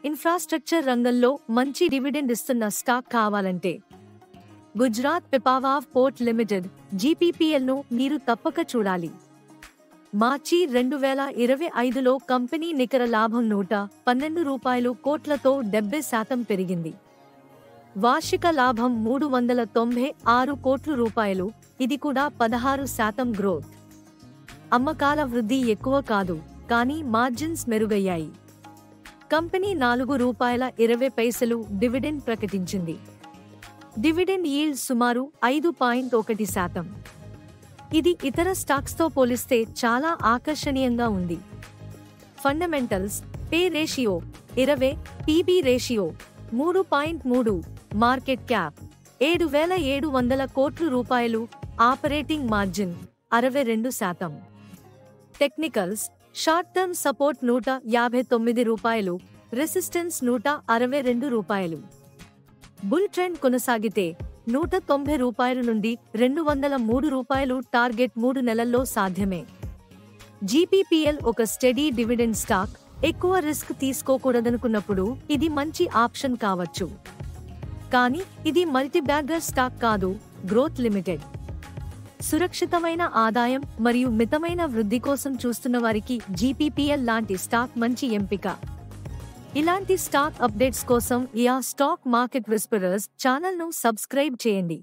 Infrastructure రంగంలో మంచి dividend ఇస్తున్న స్టాక్ కావాలంటే గుజరాత్ పిపావావ్ పోర్ట్ లిమిటెడ్ జీపీపీఎల్ను మీరు తప్పక చూడాలి. మార్చి 2025లో కంపెనీ నికర లాభం ₹112 కోట్లతో 70% పెరిగింది. వార్షిక లాభం ₹396 కోట్లు, ఇది కూడా 16% గ్రోత్. అమ్మకాల వృద్ధి ఎక్కువ కాదు, కానీ మార్జిన్స్ మెరుగయ్యాయి. కంపెనీ ₹4.20 డివిడెండ్ ప్రకటించింది. డివిడెండ్ ఈల్డ్ సుమారు 5.1%. ఇది ఇతర స్టాక్స్తో పోలిస్తే చాలా ఆకర్షణీయంగా ఉంది. Fundamentals: pay ratio 20, PB ratio 3.3, market cap ₹7,700 కోట్లు, operating margin 62%. Technicals: short term support ₹159, resistance ₹162. Bull trend కొనసాగితే ₹190 నుండి ₹203 టార్గెట్ 3 నెలల్లో సాధ్యమే. జీపీపీఎల్ ఒక స్టెడీ డివిడెండ్ స్టాక్. ఎక్కువ రిస్క్ తీసుకోకూడదనుకున్నప్పుడు ఇది మంచి ఆప్షన్ కావచ్చు. కానీ ఇది మల్టీబ్యాగర్ స్టాక్ కాదు. గ్రోత్ లిమిటెడ్ సురక్షితమైన ఆదాయం మరియు మితమైన వృద్ధి కోసం చూస్తున్న వారికి జీపీపీఎల్ లాంటి స్టాక్ మంచి ఎంపిక. ఇలాంటి స్టాక్ అప్డేట్స్ కోసం యా స్టాక్ మార్కెట్ విస్పరర్స్ ఛానల్ను సబ్స్క్రైబ్ చేయండి.